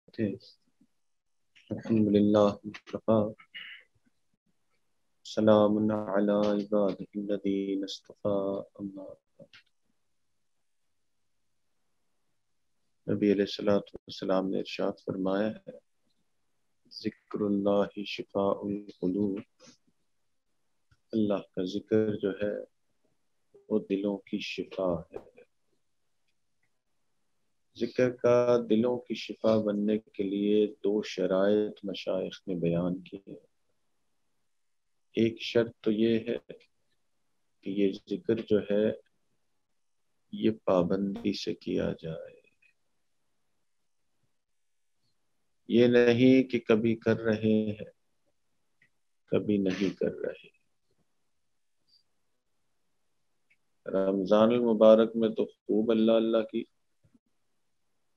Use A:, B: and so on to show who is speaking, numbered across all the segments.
A: تھے الحمدللہ وکفا سلام علی عبادہ الذین اصطفیٰ اما بعد۔ نبی علیہ الصلوۃ والسلام نے ارشاد فرمایا ہے ذکر اللہ شفاء القلوب، اللہ کا ذکر جو ہے وہ دلوں کی شفا ہے۔ ذکر کا دلوں کی شفا بننے کے لیے دو شرائط مشائخ نے بیان کی ہے۔ ایک شرط تو یہ ہے کہ یہ ذکر جو ہے یہ پابندی سے کیا جائے، یہ نہیں کہ کبھی کر رہے ہیں کبھی نہیں کر رہے۔ رمضان المبارک میں تو خوب اللہ اللہ کی،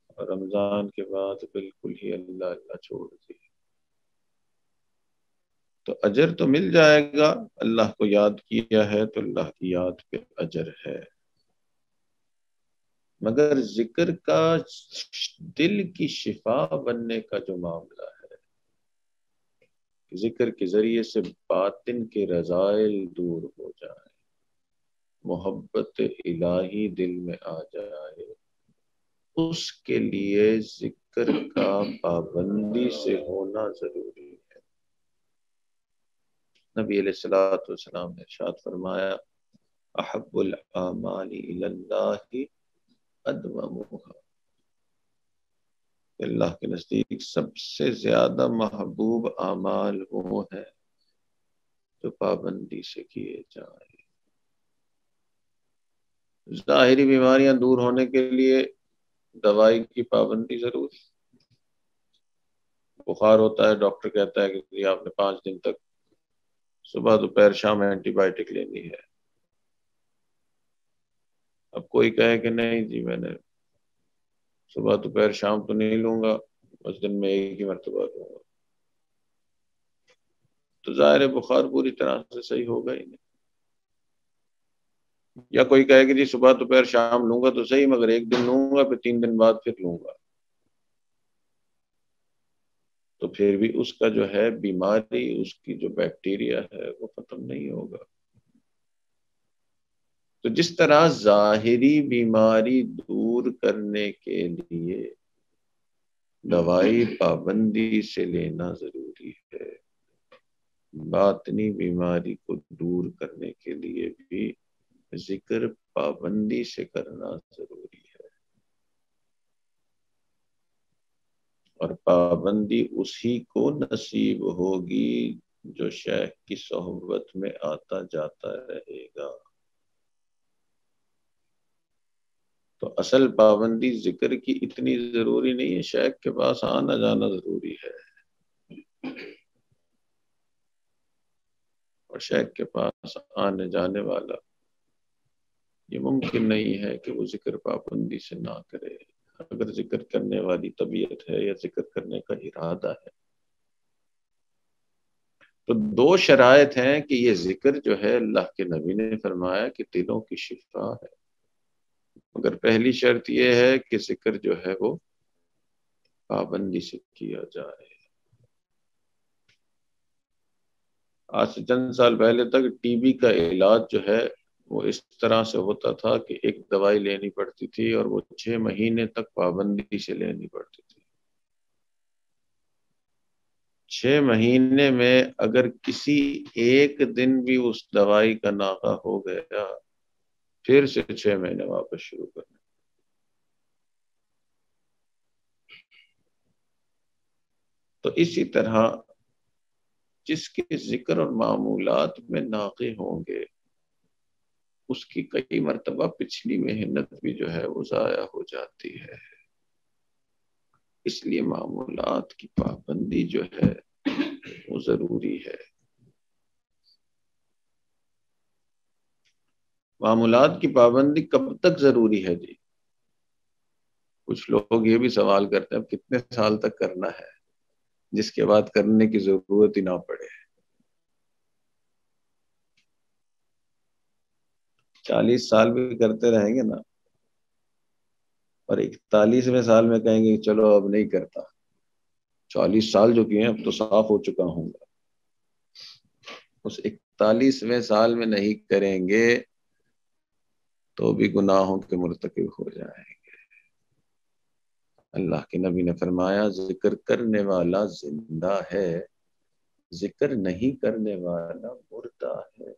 A: اور رمضان کے بعد بالکل ہی اللہ اللہ چھوڑ دی، تو اجر تو مل جائے گا، اللہ کو یاد کیا ہے تو اللہ کی یاد پہ اجر ہے، مگر ذکر کا دل کی شفا بننے کا جو معاملہ ہے، ذکر کے ذریعے سے باطن کے رذائل دور ہو جائیں، محبت الہی دل میں آ جائے، اس کے لیے ذکر کا پابندی سے ہونا ضروری ہے۔ نبی علیہ الصلوۃ والسلام نے ارشاد فرمایا احب الاعمال الی اللہ ادومها، اللہ کے نزدیک سب سے زیادہ محبوب اعمال وہ ہیں جو پابندی سے کیے جائیں۔ ظاہری بیماریاں دور ہونے کے لیے دوائی کی پابندی ضروری، بخار ہوتا ہے ڈاکٹر کہتا ہے کہ آپ نے 5 دن تک صبح دوپہر شام اینٹی بائیوٹک لینی ہے۔ اب کوئی کہے کہ نہیں جی میں نے صبح دوپہر شام تو نہیں لوں گا، بس دن میں ایک ہی مرتبہ لوں گا، تو ظاہر بخار پوری طرح سے صحیح ہوگا ہی نہیں۔ یا کوئی کہے کہ جی صبح دوپہر شام لوں گا تو صحیح، مگر ایک دن لوں گا پھر 3 دن بعد پھر لوں گا، تو پھر بھی اس کا جو ہے بیماری، اس کی جو بیکٹیریا ہے وہ ختم نہیں ہوگا۔ تو جس طرح ظاہری بیماری دور کرنے کے لیے دوائی پابندی سے لینا ضروری ہے، باطنی بیماری کو دور کرنے کے لیے بھی ذکر پابندی سے کرنا ضروری ہے، اور پابندی اسی کو نصیب ہوگی جو شیخ کی صحبت میں آتا جاتا رہے گا۔ تو اصل پابندی ذکر کی اتنی ضروری نہیں ہے، شیخ کے پاس آنا جانا ضروری ہے، اور شیخ کے پاس آنے جانے والا یہ ممکن نہیں ہے کہ وہ ذکر پابندی سے نہ کرے۔ اگر ذکر کرنے والی طبیعت ہے یا ذکر کرنے کا ارادہ ہے تو 2 شرائط ہیں کہ یہ ذکر جو ہے اللہ کے نبی نے فرمایا کہ دلوں کی شفا ہے، مگر پہلی شرط یہ ہے کہ ذکر جو ہے وہ پابندی سے کیا جائے۔ آج سے چند سال پہلے تک ٹی بی کا علاج جو ہے وہ اس طرح سے ہوتا تھا کہ ایک دوائی لینی پڑتی تھی اور وہ 6 مہینے تک پابندی سے لینی پڑتی تھی۔ 6 مہینے میں اگر کسی ایک دن بھی اس دوائی کا ناغہ ہو گیا پھر سے 6 مہینے واپس شروع کرنے۔ تو اسی طرح جس کے ذکر اور معمولات میں ناغے ہوں گے اس کی کئی مرتبہ پچھلی محنت بھی جو ہے وہ ضائع ہو جاتی ہے، اس لیے معمولات کی پابندی جو ہے وہ ضروری ہے۔ معمولات کی پابندی کب تک ضروری ہے جی؟ کچھ لوگ یہ بھی سوال کرتے ہیں کتنے سال تک کرنا ہے جس کے بعد کرنے کی ضرورت ہی نہ پڑے۔ 40 سال بھی کرتے رہیں گے نا، اور 41ویں سال میں کہیں گے چلو اب نہیں کرتا، 40 سال جو کیے ہیں اب تو صاف ہو چکا ہوں گا، اس 41ویں سال میں نہیں کریں گے تو بھی گناہوں کے مرتکب ہو جائیں گے۔ اللہ کے نبی نے فرمایا ذکر کرنے والا زندہ ہے، ذکر نہیں کرنے والا مردہ ہے۔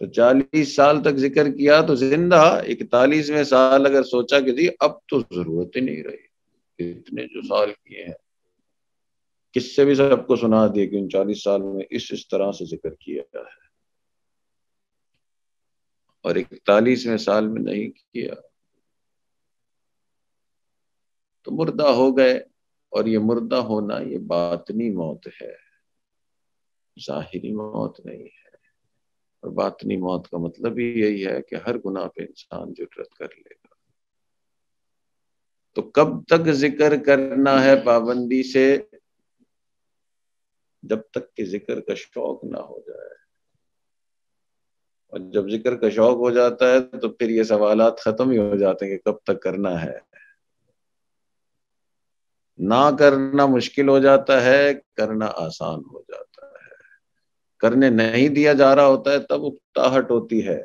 A: تو 40 سال تک ذکر کیا تو زندہ، 41ویں سال اگر سوچا کہ جی اب تو ضرورت ہی نہیں رہی، اتنے جو سال کیے ہیں، کس سے بھی سب کو سنا دیا کہ ان 40 سال میں اس طرح سے ذکر کیا ہے، اور 41ویں سال میں نہیں کیا تو مردہ ہو گئے۔ اور یہ مردہ ہونا یہ باطنی موت ہے، ظاہری موت نہیں ہے۔ اور باطنی موت کا مطلب ہی یہی ہے کہ ہر گناہ پہ انسان جرات کر لے گا۔ تو کب تک ذکر کرنا ہے پابندی سے؟ جب تک کہ ذکر کا شوق نہ ہو جائے، اور جب ذکر کا شوق ہو جاتا ہے تو پھر یہ سوالات ختم ہی ہو جاتے ہیں کہ کب تک کرنا ہے۔ نہ کرنا مشکل ہو جاتا ہے، کرنا آسان ہو جاتا ہے۔ کرنے نہیں دیا جا رہا ہوتا ہے تب اکتاہٹ ہوتی ہے۔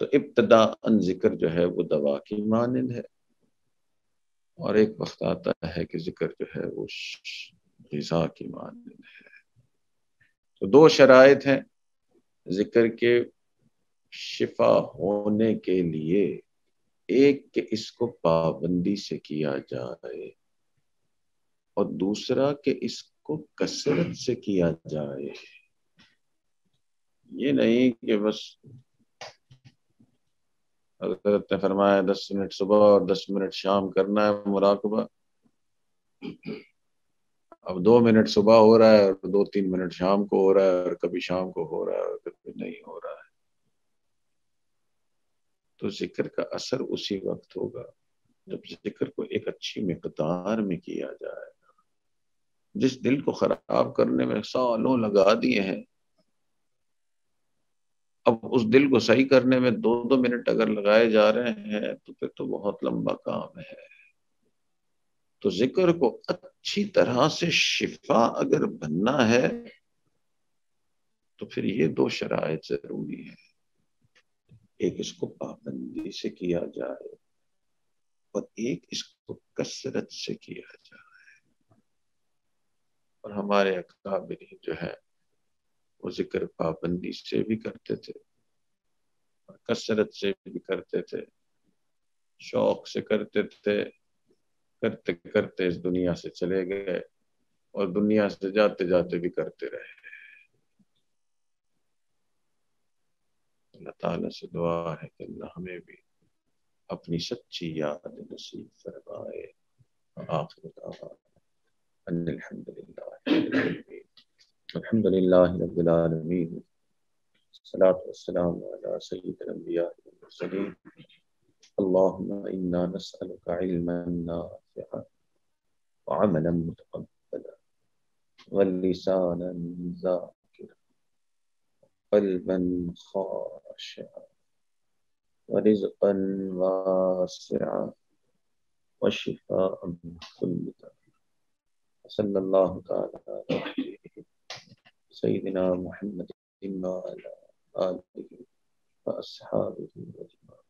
A: تو ابتداءً ذکر جو ہے وہ دوا کی مانند ہے، اور ایک وقت آتا ہے کہ ذکر جو ہے وہ غذا کی مانند ہے۔ تو 2 شرائط ہیں ذکر کے شفا ہونے کے لیے، ایک کہ اس کو پابندی سے کیا جائے، اور دوسرا کہ اس کو کثرت سے کیا جائے۔ یہ نہیں کہ بس حضرت نے فرمایا 10 منٹ صبح اور 10 منٹ شام کرنا ہے مراقبہ، اب 2 منٹ صبح ہو رہا ہے اور 2-3 منٹ شام کو ہو رہا ہے، اور کبھی شام کو ہو رہا ہے اور کبھی نہیں ہو رہا ہے۔ تو ذکر کا اثر اسی وقت ہوگا جب ذکر کو ایک اچھی مقدار میں کیا جائے۔ جس دل کو خراب کرنے میں سالوں لگا دیے ہیں، اب اس دل کو صحیح کرنے میں 2 منٹ اگر لگائے جا رہے ہیں تو پھر تو بہت لمبا کام ہے۔ تو ذکر کو اچھی طرح سے شفا اگر بننا ہے تو پھر یہ 2 شرائط ضروری ہیں، ایک اس کو پابندی سے کیا جائے، اور ایک اس کو کثرت سے کیا جائے۔ اور ہمارے اکابرین جو ہے وہ ذکر پابندی سے بھی کرتے تھے اور کثرت سے بھی کرتے تھے، شوق سے کرتے تھے، کرتے کرتے اس دنیا سے چلے گئے، اور دنیا سے جاتے جاتے بھی کرتے رہے۔ اللہ تعالیٰ سے دعا ہے کہ اللہ ہمیں بھی اپنی سچی یاد نصیب فرمائے۔ آخر دعوانا ان الحمد للہ رب العالمین، الصلاة والسلام على سید الانبیاء والمرسلین، اللہم انا نسألک علما نافعا وعملا متقبلا ولسانا ذاکرا قلبا خاشعا ورزقا واسعا وشفاء من كل داء، صلی اللہ تعالی علیہ سیدنا محمد وعلی آلہ وأصحابه أجمعين۔